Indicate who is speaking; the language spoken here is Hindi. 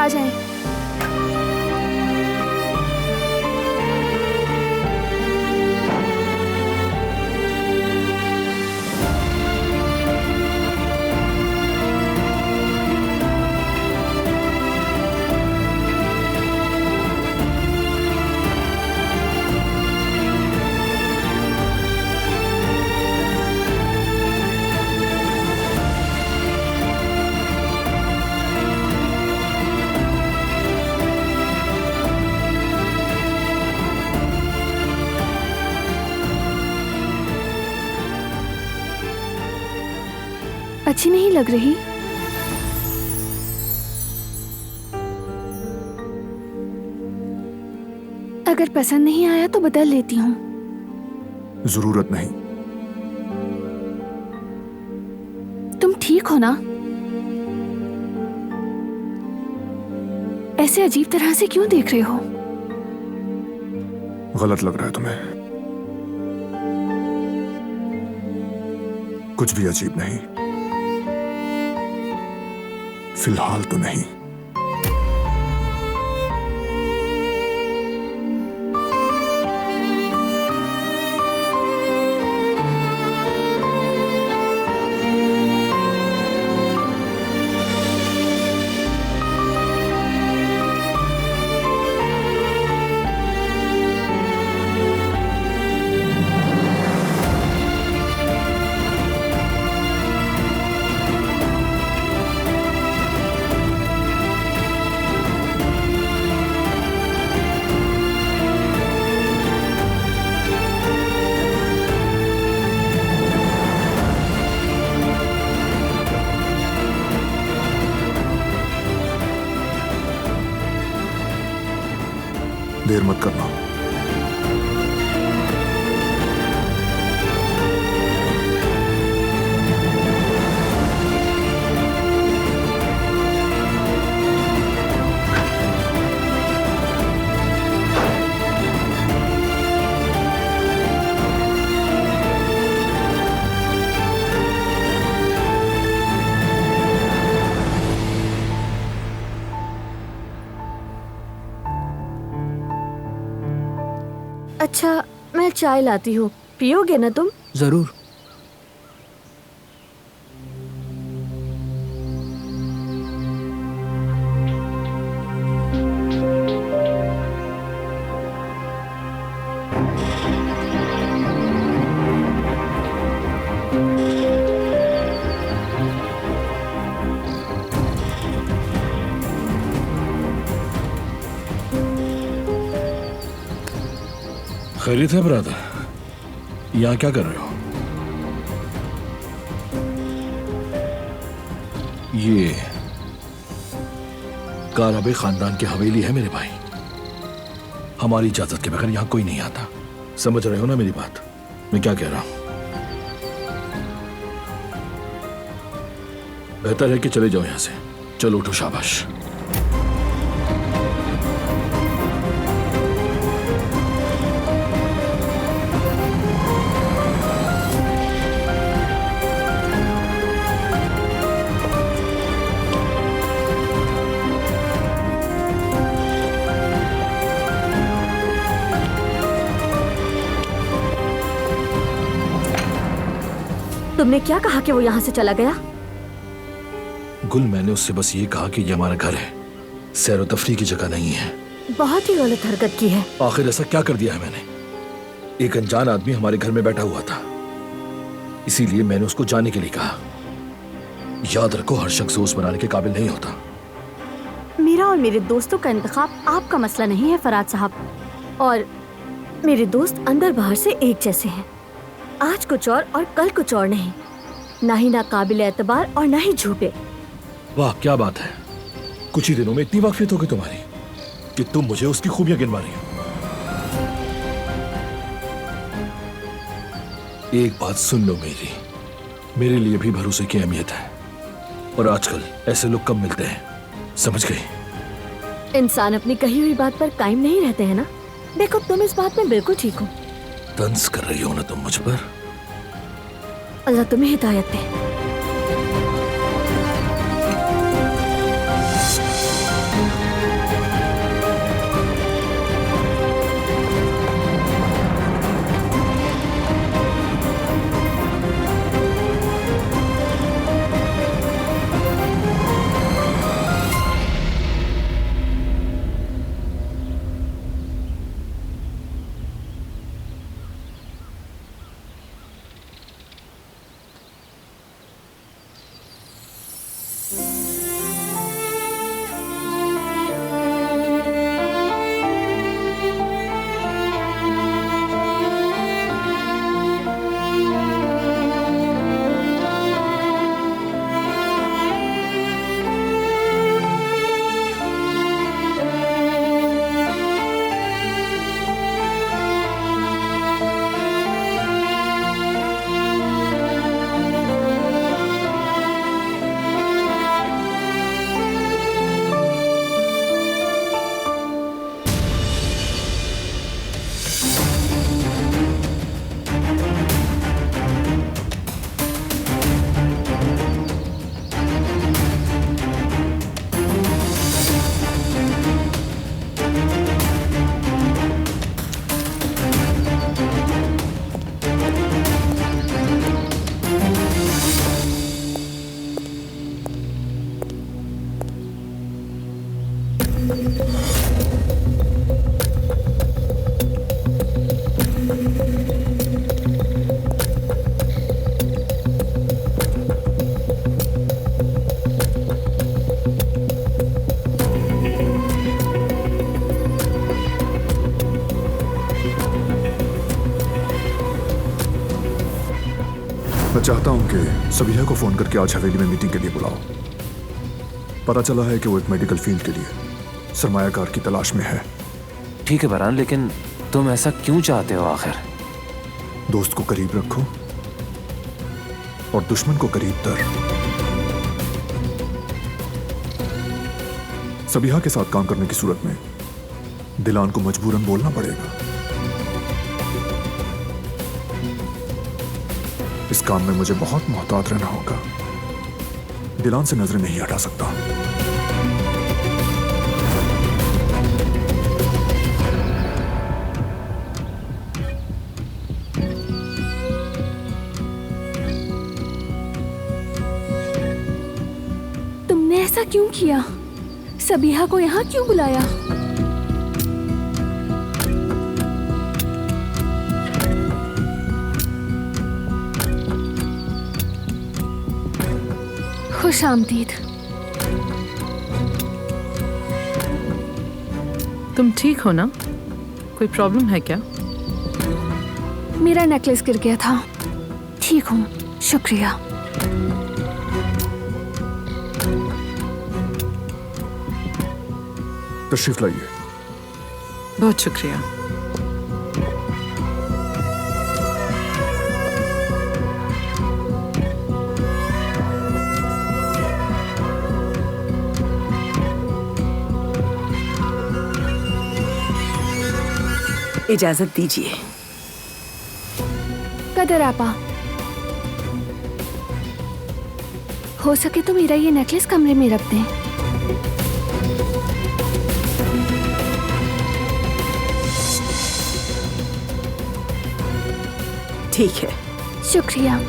Speaker 1: आ जाएं। अच्छी नहीं लग रही। अगर पसंद नहीं आया तो बदल लेती हूँ।
Speaker 2: जरूरत नहीं।
Speaker 1: तुम ठीक हो ना? ऐसे अजीब तरह से क्यों देख रहे हो?
Speaker 2: गलत लग रहा है तुम्हें? कुछ भी अजीब नहीं, फिलहाल तो नहीं। देर मत करना।
Speaker 1: अच्छा, मैं चाय लाती हूँ, पियोगे ना तुम?
Speaker 3: जरूर।
Speaker 4: खैरियत है ब्रदर? यहाँ क्या कर रहे हो? ये काराबे खानदान की हवेली है मेरे भाई। हमारी इजाजत के बगैर यहाँ कोई नहीं आता। समझ रहे हो ना मेरी बात? मैं क्या कह रहा हूं? बेहतर है कि चले जाओ यहाँ से। चलो उठो, शाबाश।
Speaker 1: तुमने क्या कहा कि वो यहाँ से चला गया?
Speaker 4: गुल, मैंने उससे बस ये कहा कि ये हमारा घर है, सैर व तफरीह की जगह नहीं है।
Speaker 1: बहुत ही गलत हरकत की है।
Speaker 4: आखिर ऐसा क्या कर दिया है मैंने? एक अनजान आदमी हमारे घर में बैठा हुआ था, इसीलिए मैंने उसको जाने के लिए कहा। याद रखो, हर शख्स दोस्त बनाने के काबिल नहीं होता।
Speaker 1: मेरा और मेरे दोस्तों का इंतखाब आपका मसला नहीं है फराज साहब, और मेरे दोस्त अंदर बाहर से एक जैसे हैं। आज कुछ और कल कुछ और नहीं, ना ही नाकाबिल एतबार और ना ही झूठे।
Speaker 4: वाह, क्या बात है। कुछ ही दिनों में इतनी वाकफियत हो गई तुम्हारी कि तुम मुझे उसकी खूबियां गिनवा रही हो। एक बात सुन लो मेरे लिए भी भरोसे की अहमियत है, और आजकल ऐसे लोग कम मिलते हैं, समझ गई?
Speaker 1: इंसान अपनी कही हुई बात पर कायम नहीं रहते हैं ना। देखो, तुम इस बात में बिल्कुल ठीक हो।
Speaker 4: तंज कर रही हो ना तुम मुझ पर?
Speaker 1: अल्लाह तुम्हें हिदायत दे।
Speaker 2: मैं चाहता हूं कि सबीहा को फोन करके आज हवेली में मीटिंग के लिए बुलाओ। पता चला है कि वो एक मेडिकल फील्ड के लिए सरमायाकार की तलाश में है।
Speaker 3: ठीक है बरहान, लेकिन तुम ऐसा क्यों चाहते हो आखिर?
Speaker 2: दोस्त को करीब रखो और दुश्मन को करीब तर। सबीहा के साथ काम करने की सूरत में दिलान को मजबूरन बोलना पड़ेगा। इस काम में मुझे बहुत मोहतात रहना होगा। दिलान से नजरें नहीं हटा सकता।
Speaker 1: तुमने ऐसा क्यों किया? सबीहा को यहाँ क्यों बुलाया? खुश आमदीद।
Speaker 5: तुम ठीक हो ना? कोई प्रॉब्लम है क्या?
Speaker 1: मेरा नेकलेस गिर गया था। ठीक हूँ, शुक्रिया।
Speaker 2: तशरीफ लाइए।
Speaker 5: बहुत शुक्रिया।
Speaker 6: इजाजत दीजिए।
Speaker 1: कदर आपा, हो सके तो मेरा ये नेकलेस कमरे में रख दें।
Speaker 6: ठीक है।
Speaker 1: शुक्रिया।